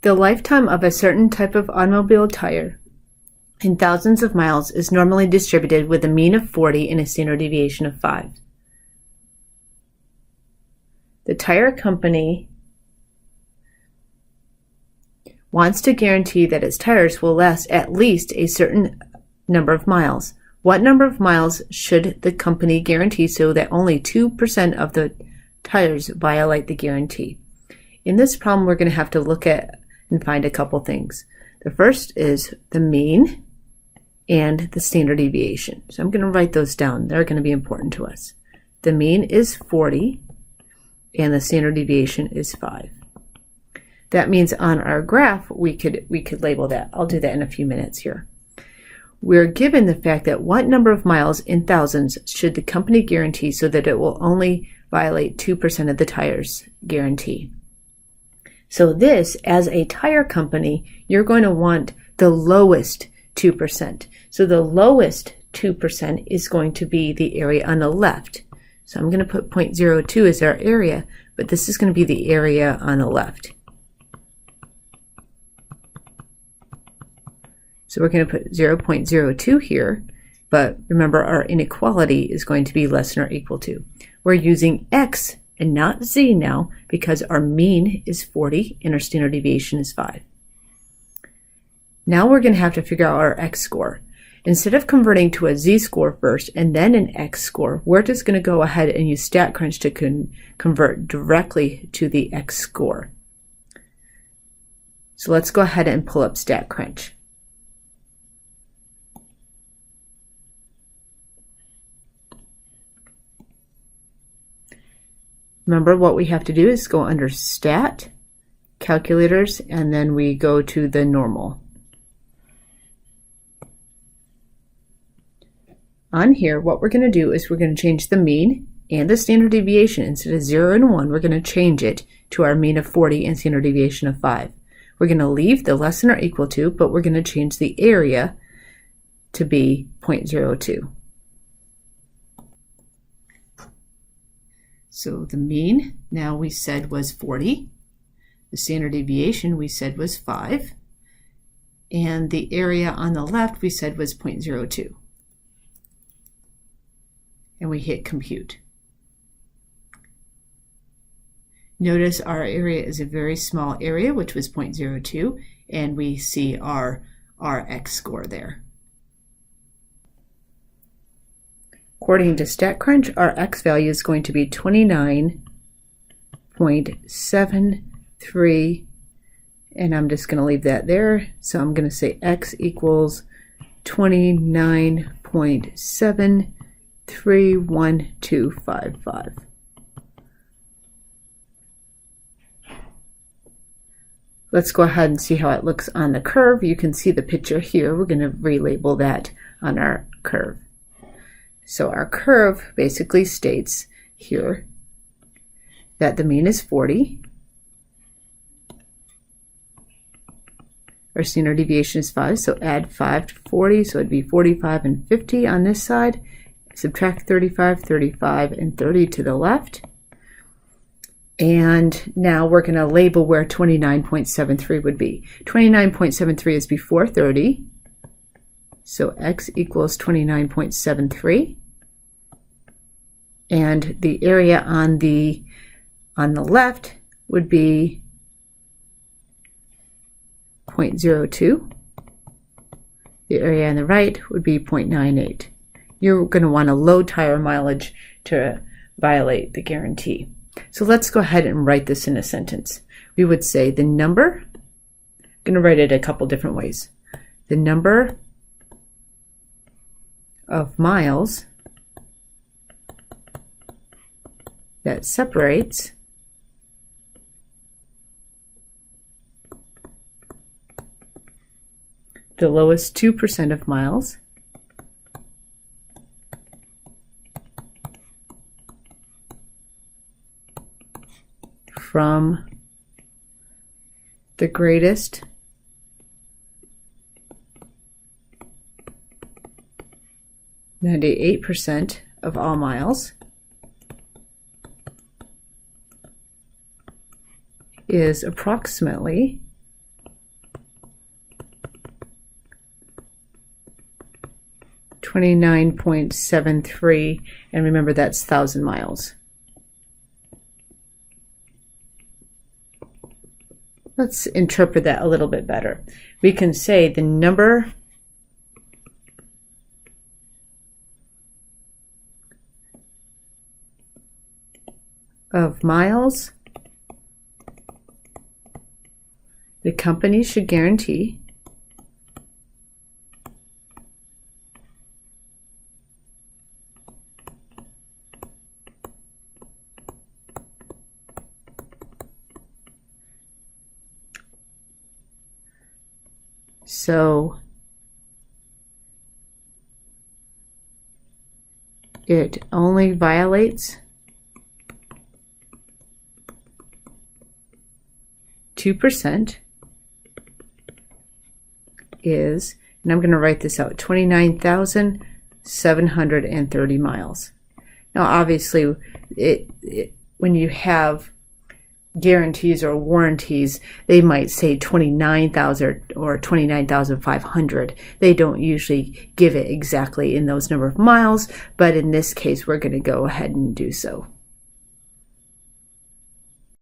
The lifetime of a certain type of automobile tire in thousands of miles is normally distributed with a mean of 40 and a standard deviation of 5. The tire company wants to guarantee that its tires will last at least a certain number of miles. What number of miles should the company guarantee so that only 2% of the tires violate the guarantee? In this problem, we're going to have to look at and find a couple things. The first is the mean and the standard deviation. So I'm going to write those down. They're going to be important to us. The mean is 40 and the standard deviation is 5. That means on our graph we could label that. I'll do that in a few minutes here. We're given the fact that what number of miles in thousands should the company guarantee so that it will only violate 2% of the tires guarantee. So this, as a tire company, you're going to want the lowest 2%. So the lowest 2% is going to be the area on the left. So I'm going to put 0.02 as our area, but this is going to be the area on the left. So we're going to put 0.02 here, but remember our inequality is going to be less than or equal to. We're using x and not z now because our mean is 40 and our standard deviation is 5. Now we're going to have to figure out our x score. Instead of converting to a z-score first and then an x-score, we're just going to go ahead and use StatCrunch to convert directly to the x-score. So let's go ahead and pull up StatCrunch. Remember, what we have to do is go under Stat, Calculators, and then we go to the normal. On here, what we're going to do is we're going to change the mean and the standard deviation. Instead of 0 and 1, we're going to change it to our mean of 40 and standard deviation of 5. We're going to leave the less than or equal to, but we're going to change the area to be 0.02. So the mean, now we said was 40. The standard deviation we said was 5. And the area on the left we said was 0.02. And we hit compute. Notice our area is a very small area, which was 0.02, and we see our x score there. According to StatCrunch, our x value is going to be 29.73, and I'm just going to leave that there. So I'm going to say x equals 29.731255. Let's go ahead and see how it looks on the curve. You can see the picture here. We're going to relabel that on our curve. So our curve basically states here that the mean is 40. Our standard deviation is 5, so add 5 to 40, so it'd be 45 and 50 on this side. Subtract 35, 35, and 30 to the left. And now we're going to label where 29.73 would be. 29.73 is before 30, so x equals 29.73. And the area on the left would be 0.02. The area on the right would be 0.98. You're going to want a low tire mileage to violate the guarantee. So let's go ahead and write this in a sentence. We would say the number, I'm going to write it a couple different ways. The number of miles that separates the lowest 2% of miles from the greatest (98% of all miles) is approximately 29.73, and remember that's 1,000 miles. Let's interpret that a little bit better. We can say the number of miles the company should guarantee so it only violates 2% is, and I'm going to write this out, 29,730 miles. Now obviously when you have guarantees or warranties, they might say 29,000 or 29,500. They don't usually give it exactly in those number of miles, but in this case we're going to go ahead and do so.